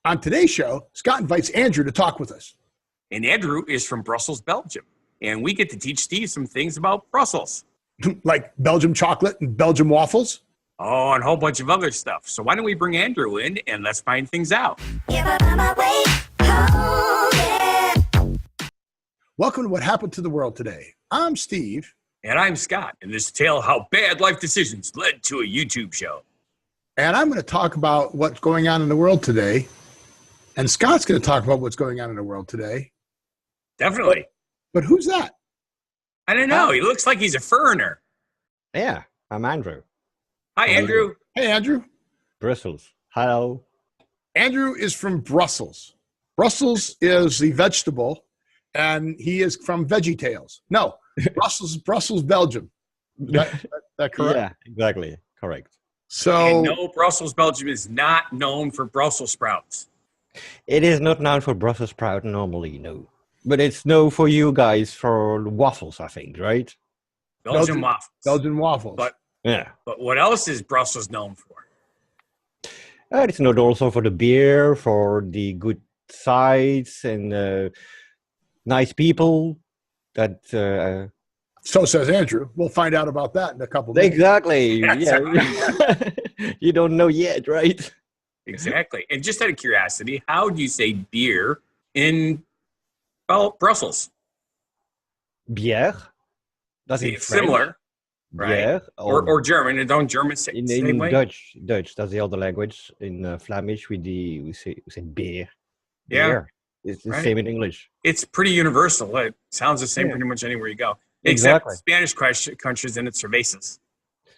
On today's show, Scott invites Andrew to talk with us. And Andrew is from Brussels, Belgium. And we get to teach Steve some things about Brussels. Like Belgium Chocolate and Belgium Waffles. Oh, and a whole bunch of other stuff. So why don't we bring Andrew in and let's find things out. Welcome to What Happened to the World Today. I'm Steve. And I'm Scott. And this tale how bad life decisions led to a YouTube show. And I'm going to talk about what's going on in the world today. And Scott's going to talk about what's going on in the world today. Definitely. But who's that? I don't know. He looks like he's a foreigner. Yeah, I'm Andrew. Hi, Andrew. Hey, Andrew. Brussels. Hello. Andrew is from Brussels. Brussels is the vegetable, and he is from VeggieTales. No, Brussels, Belgium. That correct? Yeah, exactly. Correct. So, and no, Brussels, Belgium is not known for Brussels sprouts. It is not known for Brussels sprout normally, no. But it's known for you guys for waffles, I think, right? Belgian waffles. Belgian waffles. But what else is Brussels known for? It's known also for the beer, for the good sides and nice people. That so says Andrew. We'll find out about that in a couple of minutes. Exactly. Yeah. You don't know yet, right? Exactly. And just out of curiosity, how do you say beer in Brussels? Bière. That's it's similar, right? Bière, or German. And don't Germans say in same way? Dutch. That's the other language. In Flemish, we say beer. Yeah, beer. It's the same in English. It's pretty universal. It sounds the same pretty much anywhere you go. Exactly. Except Spanish countries, and it's cervezas.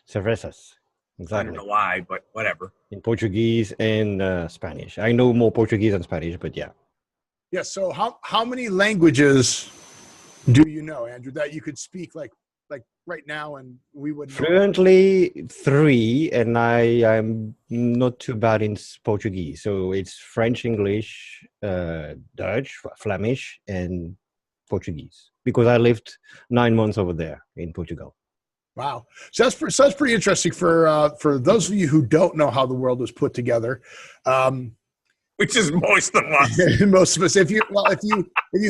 Cervezas. Exactly. I don't know why, but whatever. In Portuguese and Spanish. I know more Portuguese than Spanish, but yeah. Yeah, so how many languages do you know, Andrew, that you could speak like right now and we wouldn't know? Fluently 3, and I'm not too bad in Portuguese. So it's French, English, Dutch, Flemish, and Portuguese. Because I lived 9 months over there in Portugal. Wow. So that's pretty interesting for those of you who don't know how the world was put together. Which is most of us. Most of us. If you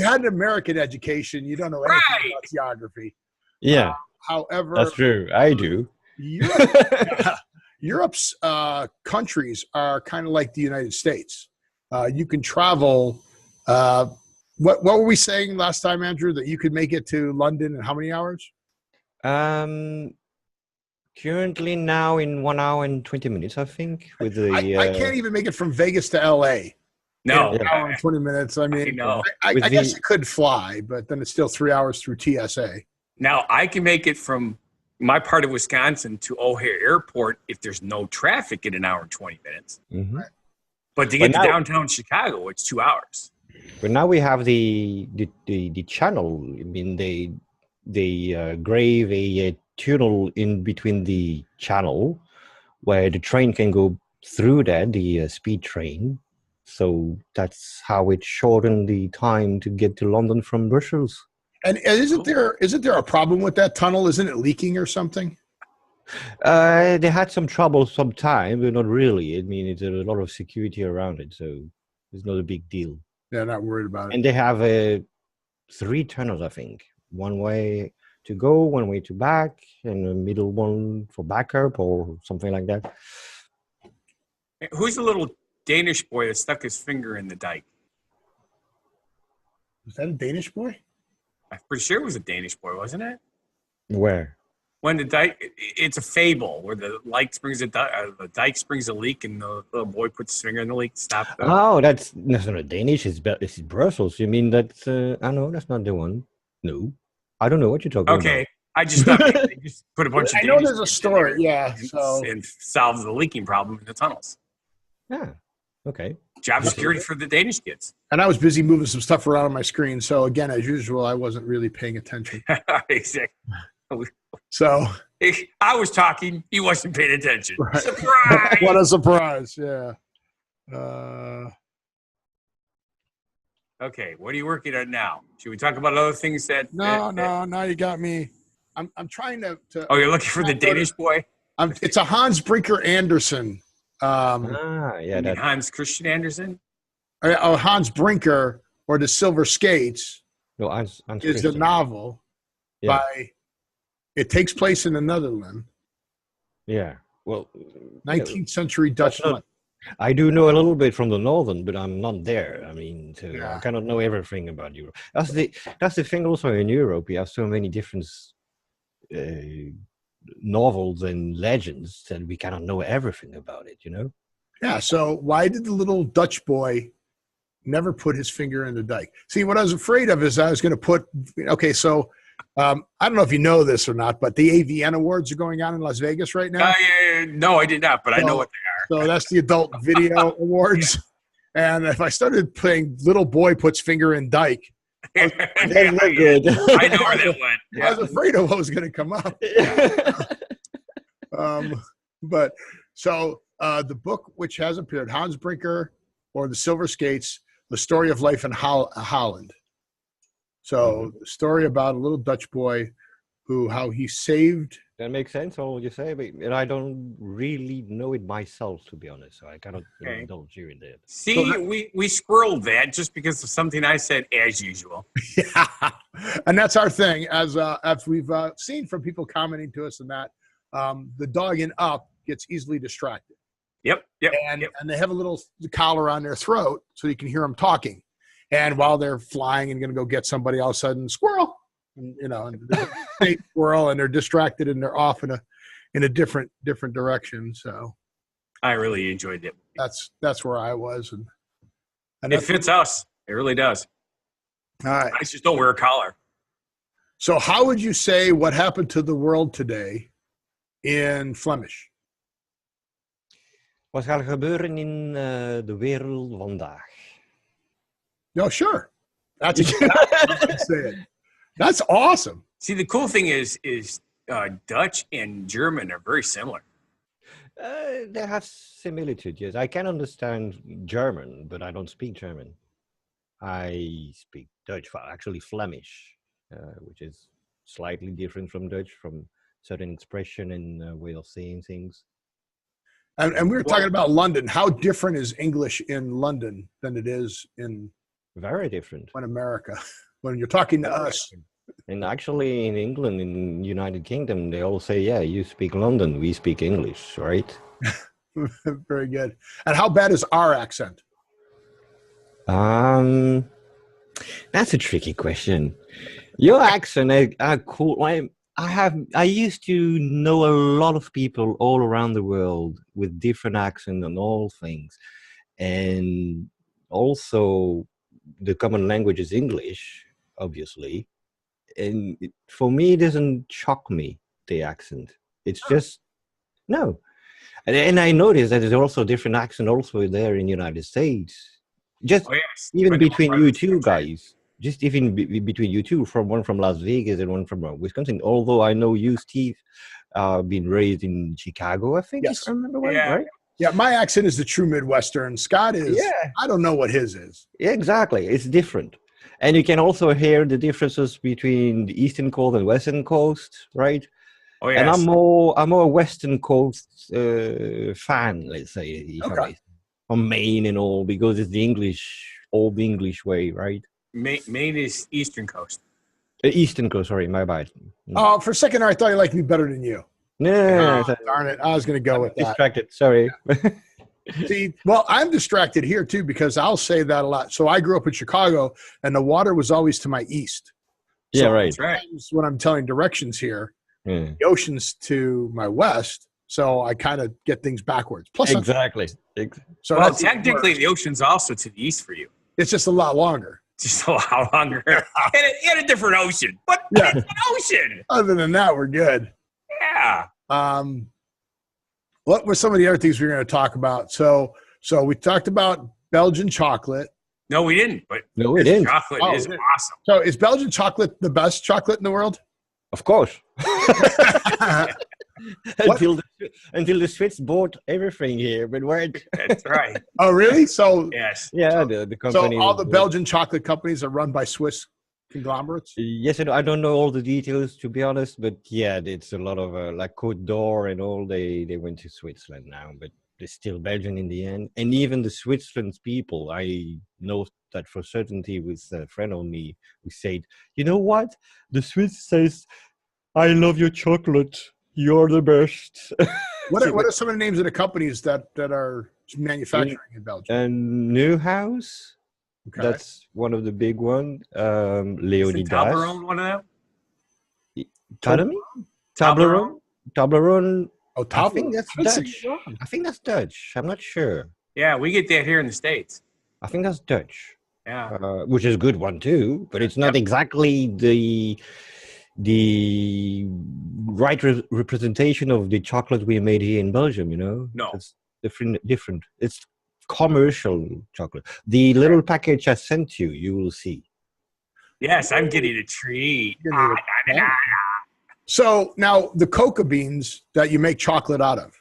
had an American education, you don't know anything about geography. Yeah. However, that's true. I do. Europe's countries are kind of like the United States. You can travel. What were we saying last time, Andrew? That you could make it to London in how many hours? Currently now in 1 hour and 20 minutes, I think. With the I can't even make it from Vegas to LA. No, 1 hour and 20 minutes. I mean, I guess it could fly, but then it's still 3 hours through TSA. Now I can make it from my part of Wisconsin to O'Hare Airport if there's no traffic in 1 hour and 20 minutes. Mm-hmm. Right. But to get to downtown Chicago, it's 2 hours. But now we have the channel. I mean, they grave a tunnel in between the channel where the train can go through that, the speed train. So that's how it shortened the time to get to London from Brussels. And isn't there a problem with that tunnel? Isn't it leaking or something? They had some trouble sometime, but not really. I mean, it's a lot of security around it, so it's not a big deal. They're not worried about it. And they have 3 tunnels, I think. One way to go, one way to back, and a middle one for backup or something like that. Who's the little Danish boy that stuck his finger in the dike? Was that a Danish boy? I'm pretty sure it was a Danish boy, wasn't it? Where? When the dike, it's a fable where the dike springs a leak, and the little boy puts his finger in the leak to stop the... Oh, that's not Danish. It's Brussels. You mean that's... I know, that's not the one. No. I don't know what you're talking about. Okay. I just thought they just put a bunch of... I know there's a story, yeah. And solve the leaking problem in the tunnels. Yeah. Okay. Job security for the Danish kids. And I was busy moving some stuff around on my screen. So again, as usual, I wasn't really paying attention. Exactly. So I was talking, he wasn't paying attention. Right. Surprise! What a surprise! Yeah. Okay, what are you working on now? Should we talk about other things that? No. Now you got me. I'm trying to. Oh, you're looking for the Danish boy? It's a Hans Brinker Anderson. Yeah, Hans Christian Andersen. Hans Brinker or The Silver Skates No, is the Christian. novel Yeah. by. It takes place in the Netherlands, Yeah. Well, 19th century Dutch. I do know a little bit from the northern, but I'm not there. I mean, so Yeah. I cannot know everything about Europe. That's the thing. Also in Europe, you have so many different novels and legends that we cannot know everything about it. You know. Yeah. So why did the little Dutch boy never put his finger in the dike? See, what I was afraid of is I was going to put. Okay, so I don't know if you know this or not, but the AVN Awards are going on in Las Vegas right now. No, I did not, but I know what they are. So that's the Adult Video Awards. And if I started playing Little Boy Puts Finger in Dike, That's not good. I know where that went. Yeah. I was afraid of what was going to come up. But so the book which has appeared, Hans Brinker or The Silver Skates, The Story of Life in Holland. So the story about a little Dutch boy how he saved. That makes sense, all what you say, but I don't really know it myself, to be honest. So I cannot indulge you in that. See, so we squirreled that just because of something I said, as usual. Yeah, and that's our thing, as we've seen from people commenting to us, and that the dog in Up gets easily distracted. Yep. And they have a little collar on their throat so you can hear them talking. And while they're flying and going to go get somebody, all of a sudden, squirrel. And, and they squirrel, and they're distracted, and they're off in a different direction. So I really enjoyed it. That's where I was, and it fits us. It really does. All right. I just don't wear a collar. So how would you say what happened to the world today in Flemish? Wat gaat gebeuren in de wereld vandaag? No, sure. That's exactly how you say it. That's awesome. See, the cool thing is Dutch and German are very similar. They have similitude, yes. I can understand German, but I don't speak German. I speak Dutch, actually Flemish, which is slightly different from Dutch, from certain expression and way of saying things. And we were talking about London. How different is English in London than it is in very different in America? When you're talking to us. And actually in England, in United Kingdom, they all say, yeah, you speak London, we speak English, right? Very good. And how bad is our accent? That's a tricky question. Your accent are cool. I used to know a lot of people all around the world with different accents and all things. And also the common language is English, obviously. And for me, it doesn't shock me, the accent. It's just, no. And I noticed that there's also different accent also there in the United States. Just even between you two guys. Just even between you two, from one from Las Vegas and one from Wisconsin. Although I know you, Steve, been raised in Chicago, I think, if I remember right? Yeah, my accent is the true Midwestern. Scott is, I don't know what his is. Yeah, exactly. It's different. And you can also hear the differences between the Eastern Coast and Western Coast, right? Oh, yes. And I'm more a Western Coast fan, let's say, from Maine and all, because it's the old English way, right? Maine is Eastern Coast. Eastern Coast, sorry, my bad. Oh, for a second, I thought you liked me better than you. No, darn it. I was going to go with that. Distracted, sorry. See, well, I'm distracted here too, because I'll say that a lot. So I grew up in Chicago, and the water was always to my east. Yeah, so right. When I'm telling directions here, the ocean's to my west, so I kind of get things backwards. Plus, exactly. So well, technically, the ocean's also to the east for you. It's just a lot longer. Just a lot longer. and a different ocean. But it's an ocean. Other than that, we're good. Yeah. What were some of the other things we were going to talk about? So we talked about Belgian chocolate. No, we didn't. But no, we didn't. Chocolate is awesome. So is Belgian chocolate the best chocolate in the world? Of course. until the Swiss bought everything here, but weren't. That's right. Oh, really? So yes. Yeah, the company. So all the Belgian chocolate companies are run by Swiss conglomerates? Yes, I don't know all the details, to be honest, but yeah, it's a lot of like Côte d'Or and all. They went to Switzerland now, but they're still Belgian in the end. And even the Switzerland people, I know that for certainty with a friend of me who said, you know what? The Swiss says, I love your chocolate. You're the best. What are some of the names of the companies that are manufacturing in Belgium? And Newhouse. Okay. That's one of the big ones. Isn't Leonidas. Toblerone one of them? Pardon me? Toblerone? Toblerone. Oh, I think that's That's Dutch. I think that's Dutch. I'm not sure. Yeah, we get that here in the States. I think that's Dutch. Yeah. Which is a good one too, but it's not exactly the right representation of the chocolate we made here in Belgium. You know, No. it's different. It's commercial chocolate. The little package I sent you, you will see. Yes, I'm getting a treat. So now the cocoa beans that you make chocolate out of,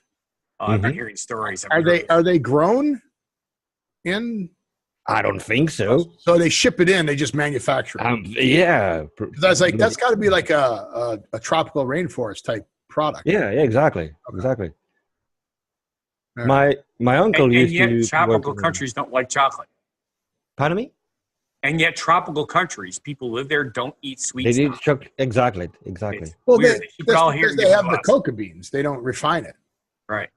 I've been hearing stories. are they grown in? I don't think so. So they ship it in. They just manufacture it. Yeah. 'Cause I was like, that's got to be like a tropical rainforest type product. Yeah, exactly. Okay. Exactly. Yeah. My uncle and used yet to tropical work countries don't like chocolate. Pardon me? And yet tropical countries, people live there, don't eat sweet They stuff. did chocolate. Exactly. It's Well, weird. They ship it all here because and they give it have to the us. cocoa beans. They don't refine it. Right.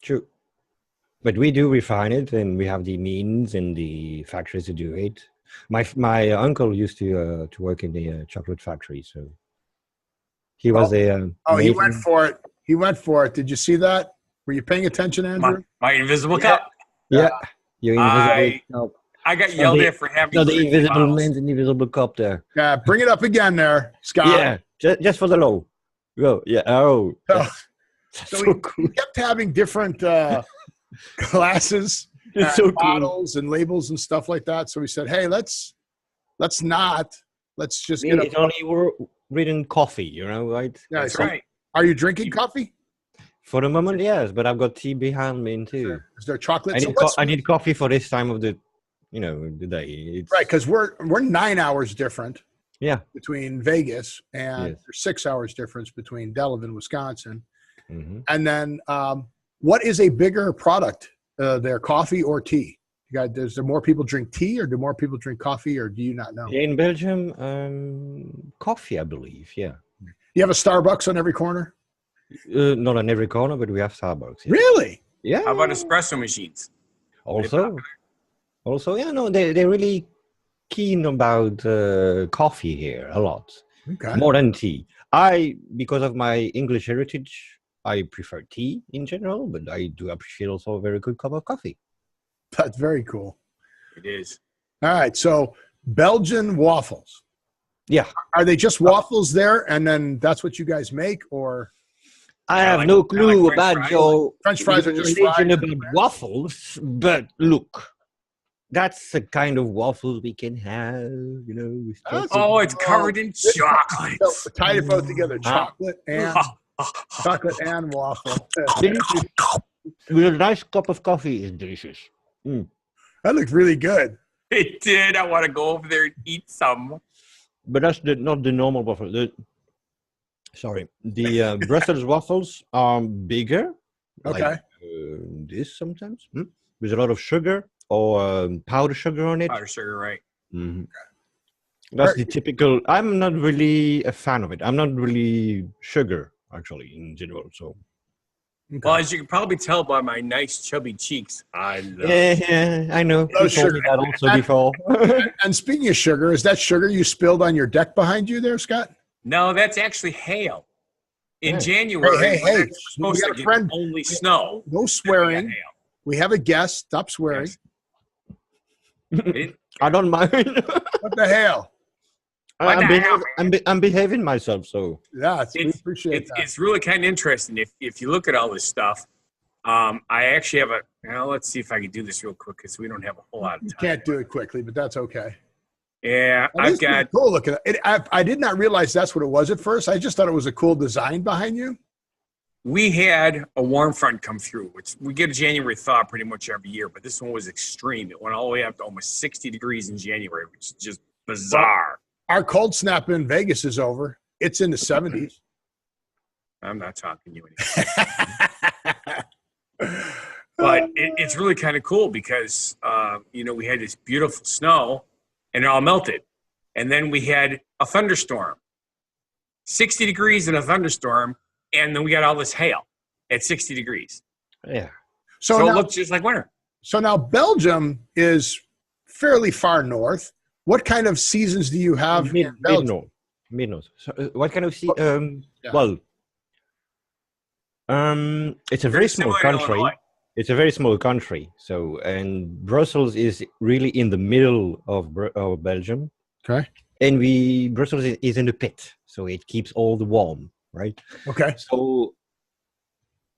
True. But we do refine it, and we have the means and the factories to do it. My uncle used to work in the chocolate factory, so he was He amazing. went for it. He went for it. Did you see that? Were you paying attention, Andrew? My invisible cup. Yeah, you're invisible. I got yelled at for having No, the drinking invisible bottles. man's an invisible cup there. Yeah, bring it up again there, Scott. Yeah, just for the low. Go. Yeah. Oh. So- That's So so we cool. kept having different glasses, It's so cool. bottles, and labels and stuff like that. So we said, "Hey, let's just get It's only written coffee, you know, right? Yeah, That's so right. Are you drinking coffee? For the moment, yes, but I've got tea behind me too. Is there chocolate? I need coffee for this time of the day. It's, Right, because we're 9 hours different. Yeah. Between Vegas and Yes. there's 6 hours difference between Delavan, Wisconsin. Mm-hmm. And then, what is a bigger product there, coffee or tea? Does there more people drink tea, or do more people drink coffee, or do you not know? In Belgium, coffee, I believe. Yeah. You have a Starbucks on every corner? Not on every corner, but we have Starbucks. Yeah. Really? Yeah. How about espresso machines? Also, yeah, no, they're really keen about coffee here a lot, Okay. more than tea. Because of my English heritage, I prefer tea in general, but I do appreciate also a very good cup of coffee. That's very cool. It is. All right. So Belgian waffles. Yeah. Are they just waffles there, and then that's what you guys make, or? I I have like- no I like clue French about fries. your French fries are just religion fried about in bread. waffles, but look, that's the kind of waffles we can have, with That's- chocolate. Oh, it's covered in chocolate. So tie it both together: chocolate and waffle. Delicious. With a nice cup of coffee is delicious. That looks really good. It did. I want to go over there and eat some. But that's not the normal waffle. The Brussels waffles are bigger. Okay. Like this sometimes. With a lot of sugar or powdered sugar on it. Powdered sugar, right? Mhm. That's the typical. I'm not really a fan of it. I'm not really sugar, actually, in general. So. Okay. Well, as you can probably tell by my nice chubby cheeks, I love Yeah, I know. No You told me sugar. that also before. And speaking of sugar, is that sugar you spilled on your deck behind you there, Scott? No, that's actually hail. In Hey. January, Hey, when it's supposed we got to a get friend. only snow. No we got swearing. hail. We have a guest. Stop swearing. Yes. I don't mind. What the hell? What the hell, I'm behaving myself, so. Yeah, we It's- appreciate that. It's really kind of interesting if you look at all this stuff. I actually have let's see if I can do this real quick because we don't have a whole lot of You time. can't do it quickly, but that's okay. Yeah, That I've is pretty got cool looking. I did not realize that's what it was at first. I just thought it was a cool design behind you. we had a warm front come through, which we get a January thaw pretty much every year, but this one was extreme. It went all the way up to almost 60 degrees in January, which is just bizarre. Our cold snap in Vegas is over. It's in the 70s. I'm not talking to you anymore. But it's really kind of cool because, we had this beautiful snow and it all melted. And then we had a thunderstorm, 60 degrees in a thunderstorm. And then we got all this hail at 60 degrees. Yeah. So now, it looks just like winter. So now Belgium is fairly far north. What kind of seasons do you have in Belgium? Mid-north. So, what kind of Yeah. Well, it's a very small country. It's a very small country. So, and Brussels is really in the middle of Belgium. Okay. And Brussels is in the pit, so it keeps all the warm, right? Okay. So,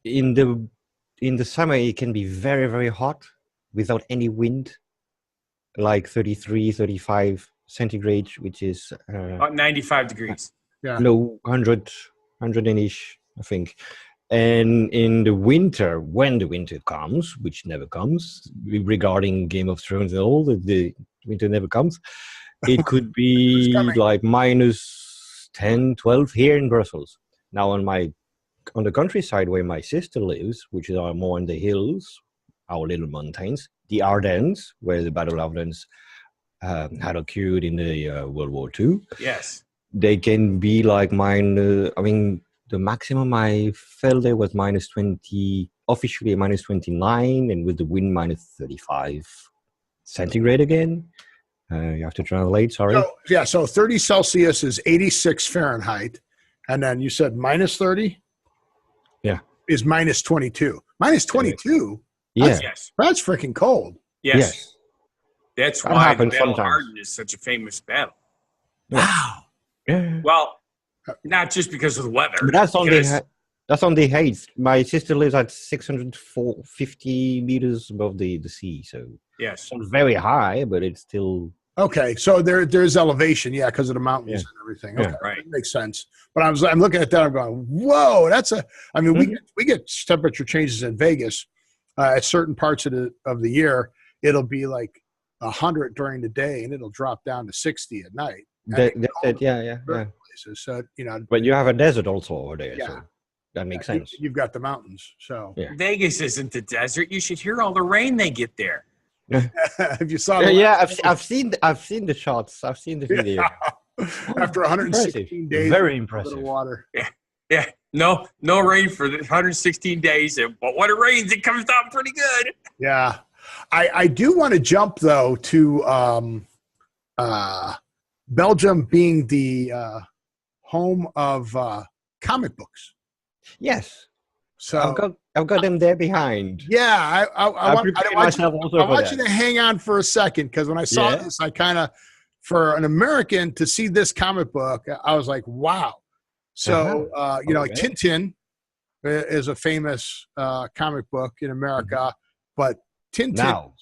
in the summer, it can be very, very hot without any wind, like 33, 35 centigrade, which is about 95 degrees. Yeah. No, 100-ish, I think. And in the winter, when the winter comes, which never comes, regarding Game of Thrones and all, the winter never comes, it could be like minus 10, 12 here in Brussels. Now on the countryside where my sister lives, which are more in the hills, our little mountains, the Ardennes, where the Battle of Ardennes had occurred in the World War II. Yes. They can be like the maximum I felt there was minus 20, officially minus 29, and with the wind minus 35 centigrade again. You have to translate, sorry. So 30 Celsius is 86 Fahrenheit. And then you said minus 30? Yeah. Is minus 22. Minus 22? Yeah. Yes. That's freaking cold. Yes. That's That why the happens Battle of sometimes. Ardennes is such a famous battle. Wow. Yeah. Well, not just because of the weather. But that's on the heights. My sister lives at 650 meters above the sea, so Yes. it's not very high, but it's still. Okay, so there's elevation, yeah, because of the mountains and everything. Okay, Yeah. Right. that makes sense. But I'm looking at that, I'm going, whoa, we get temperature changes in Vegas at certain parts of the year. It'll be like 100 during the day, and it'll drop down to 60 at night. Yeah. Places. So But you have a desert also over there, Yeah. so that makes sense. You've got the mountains. So Yeah. Vegas isn't the desert. You should hear all the rain they get there. if you saw, I've seen the shots. I've seen the video. After 116 days, Very of impressive. water. Yeah. No rain for the 116 days. But when it rains, it comes down pretty good. Yeah. I do want to jump, though, to Belgium being the home of comic books. Yes. So I've got them there behind. yeah, I want you to hang on for a second, because when I saw this, I kind of, for an American to see this comic book, I was like, wow. So, like Tintin is a famous comic book in America, but Tintin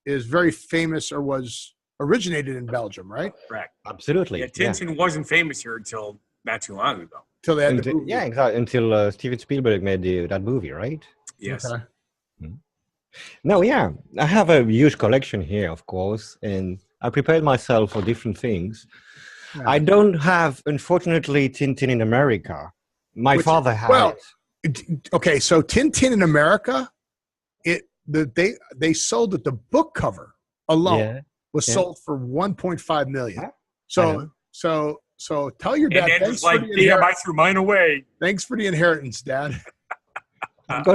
is very famous, or was originated in Belgium, right? Correct. Absolutely. Yeah, Tintin wasn't famous here until not too long ago. Till they had the movie. Yeah, exactly. Until Steven Spielberg made that movie, right? Yes. Okay. No, yeah. I have a huge collection here, of course, and I prepared myself for different things. Yeah. I don't have, unfortunately, Tintin in America. My father had it. Okay, so Tintin in America, they sold it. The book cover alone was sold for $1.5 million. So tell your dad. And Dad's like, damn, I threw mine away. Thanks for the inheritance, Dad. I've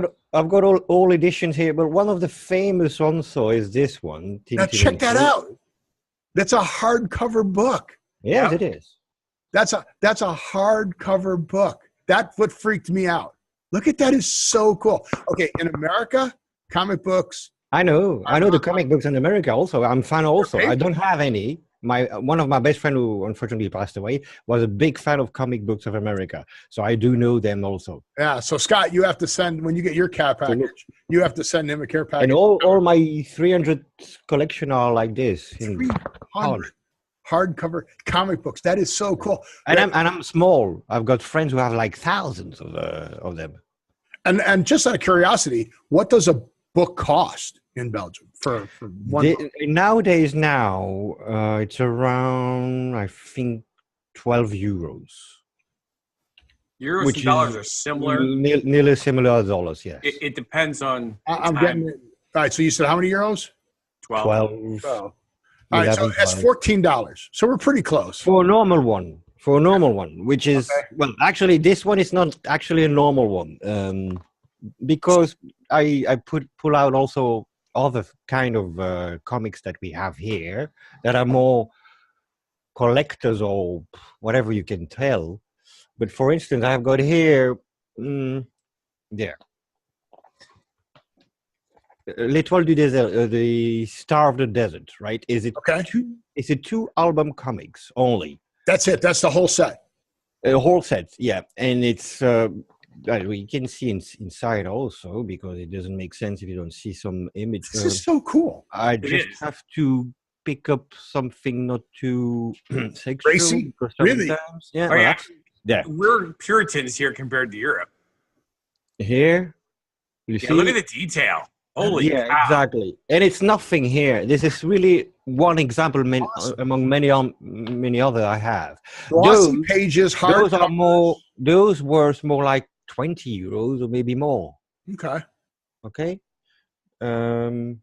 got all editions here, but one of the famous also is this one. Now check that out. That's a hardcover book. Yes, it is. That's a hardcover book. That's what freaked me out. Look at that, is so cool. Okay, in America, comic books. I know the comic books in America also. I'm a fan also. I don't have any. One of my best friend, who unfortunately passed away, was a big fan of comic books of America. So I do know them also. Yeah. So Scott, you have to send, when you get your care package, you have to send him a care package. And all my 300 collection are like this. 300 hardcover comic books. That is so cool. And I'm small. I've got friends who have like thousands of them. And just out of curiosity, what does a book cost in Belgium for one book? Nowadays, it's around, I think, 12 euros. Euros Which and dollars is are similar. Nearly similar as dollars, yes. It depends on I'm getting it. All right. So you said how many euros? 12. 12, Oh. All right. So 11, that's 12. $14. So we're pretty close. For a normal one. For a normal one, which is, well, actually, this one is not actually a normal one. Because I pull out also other kind of comics that we have here that are more collectors or whatever you can tell. But for instance, I've got here, there, L'étoile du désert, the Star of the Desert, right? Is it Okay. It's a 2-album comics only. That's it. That's the whole set. A whole set, yeah, and it's we can see inside also because it doesn't make sense if you don't see some image. This is so cool. I just have to pick up something not too sexual. Racy? Because Really? sometimes- Yeah, Oh, yeah. yeah. We're Puritans here compared to Europe. Here, you Yeah, see. look at the detail. Holy Yeah, cow. exactly. And it's nothing here. This is really one example Awesome. among many other I have. Glossy pages, hard Those are covers. more. Those were more like 20 euros or maybe more. Okay. Okay. I'm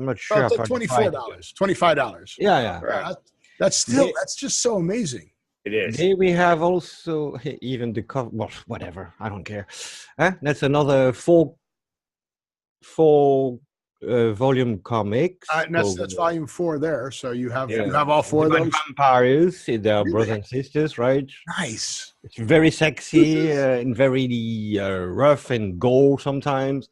not Oh, sure. it's if like I can find it. $24. $25. Yeah, yeah. Right. That's still Yeah. that's just so amazing. It is. There we have also even the cover. Well, whatever. I don't care. That's another four volume comics. And that's volume 4 there. So you have Yeah. you have all 4 of About those. vampires. They are Really? brothers and sisters, right? Nice. It's very sexy and very rough and gore sometimes.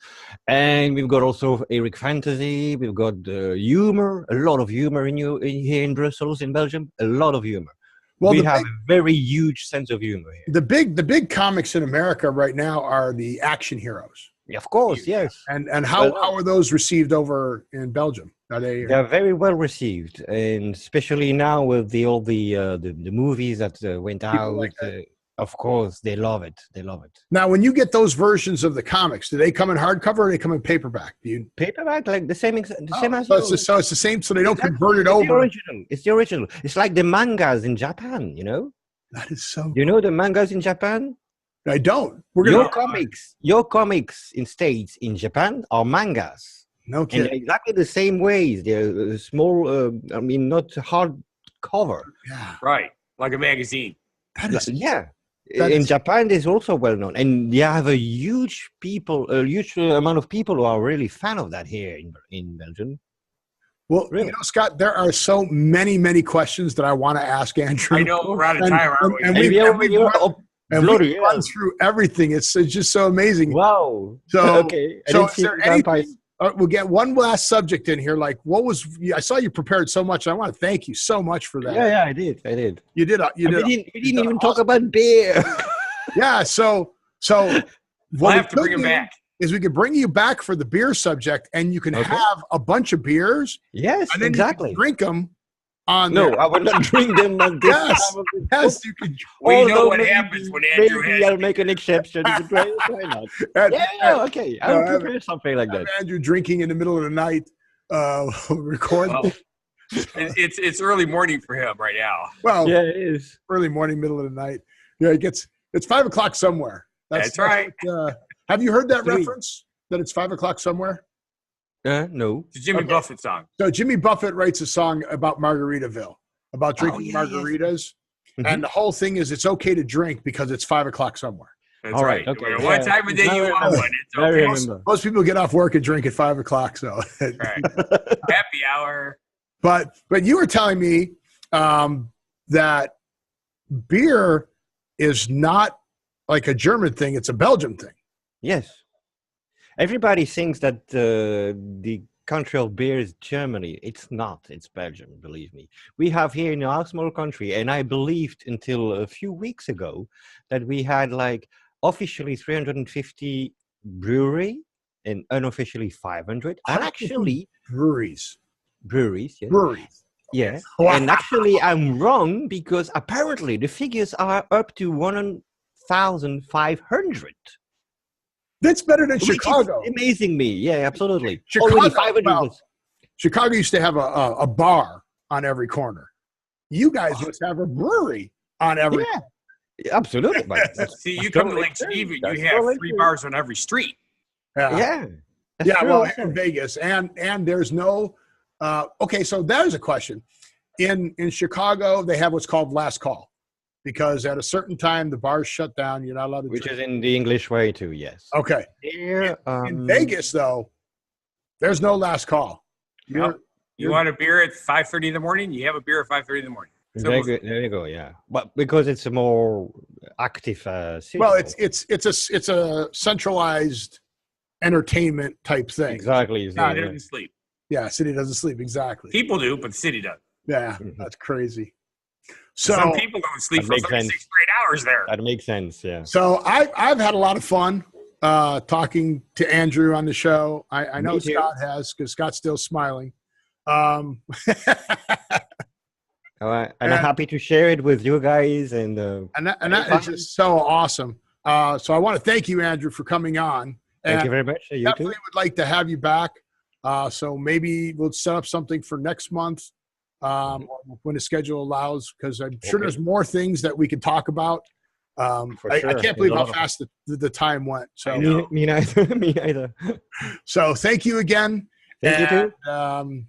And we've got also Eric Fantasy. We've got humor, a lot of humor here in Brussels, in Belgium. A lot of humor. Well, we the have big, a very huge sense of humor here. the big comics in America right now are the action heroes. Of course, yes. And how are those received over in Belgium? Are they? They're very well received, and especially now with all the movies that went out. like that. Of course, they love it. They love it. Now, when you get those versions of the comics, do they come in hardcover or do they come in paperback? Do you? Paperback, like the same as So it's the same. So they don't convert it over. The original. It's the original. It's like the mangas in Japan. You know. That is so. You know the mangas in Japan. I don't. Your comics in States in Japan are mangas. No In kidding. exactly the same ways. They're small. I mean, not hard cover. Yeah. Right. Like a magazine. That is. Yeah. That In is- Japan, it's also well known, and you have a huge amount of people who are really fan of that here in Belgium. Well, Really? you know, Scott, there are so many questions that I want to ask Andrew. I know we're out of time, aren't we? And we've gone through everything. It's just so amazing. Wow. So, okay. so is there anything? We'll get one last subject in here. Like, what was? I saw you prepared so much. I want to thank you so much for that. Yeah, I did. You did. We didn't even talk about beer. Yeah. So We'll have to bring him back. Is we could bring you back for the beer subject, and you can have a bunch of beers. Yes, and then exactly. You can drink them on. No, there. I will not drink them on this Yes, time of the yes, you can. We know Although what maybe- happens when Andrew Maybe has. I'll make an exception. Why not? And- Yeah, okay. I'll have prepare something like that. have Andrew drinking in the middle of the night, record. Oh, it's early morning for him right now. Well, Yeah, it is. early morning, middle of the night. Yeah, it's 5 o'clock somewhere. That's right. Have you heard that 3. reference? That it's 5 o'clock somewhere? No. It's a Jimmy Buffett song. So Jimmy Buffett writes a song about Margaritaville, about drinking yeah, yes. margaritas. Mhm. And the whole thing is it's okay to drink because it's 5 o'clock somewhere. That's All right. right, okay, What yeah. time of day you want one? It's I okay. remember. Most people get off work and drink at 5 o'clock. So, Right. Happy hour. but you were telling me that beer is not like a German thing; it's a Belgian thing. Yes. Everybody thinks that the country of beer is Germany. It's not. It's Belgium, believe me. We have here in our small country, and I believed until a few weeks ago that we had like officially 350 brewery and unofficially 500. And actually, Breweries. breweries, yes. Breweries. Yeah. Wow. And actually, I'm wrong because apparently the figures are up to 1,500. That's better than Which is Chicago. amazing me. Yeah, absolutely. Chicago, Already 500 well, was- Chicago used to have a bar on every corner. You guys must have a brewery on every. Yeah. Absolutely. But See, you come to Lake Geneva, you have 3 bars on every street. Yeah. Yeah, true well, also. in Vegas, and there's no. Okay, so there's a question. In Chicago, they have what's called last call, because at a certain time the bars shut down. You're not allowed to. Which drink. is in the English way too. Yes. Okay. Here, In Vegas, though, there's no last call. You want a beer at 5:30 in the morning? You have a beer at 5:30 in the morning. There you go. Yeah, but because it's a more active city. Well, it's a centralized entertainment type thing. Exactly. City doesn't sleep. Yeah, city doesn't sleep. Exactly. People do, but the city does. Yeah, that's crazy. So some people don't sleep for 36 straight hours there. That makes sense. Yeah. So I've had a lot of fun talking to Andrew on the show. I know Scott has, because Scott's still smiling. And I'm happy to share it with you guys, and that is just so awesome. So I want to thank you, Andrew, for coming on. Thank you very much. You definitely too. would like to have you back. So maybe we'll set up something for next month when the schedule allows, because I'm sure there's more things that we can talk about. I can't believe how fast the time went. So me neither. Me neither. So thank you again. Thank you too.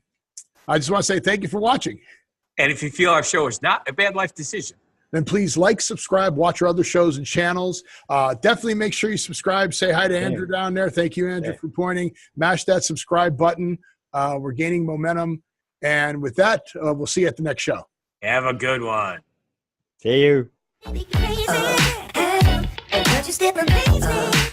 I just want to say thank you for watching. And if you feel our show is not a bad life decision, then please like, subscribe, watch our other shows and channels. Definitely make sure you subscribe. Say hi to Andrew down there. Thank you, Andrew, for pointing. Mash that subscribe button. We're gaining momentum. And with that, we'll see you at the next show. Have a good one. See you. Crazy, and just different crazy.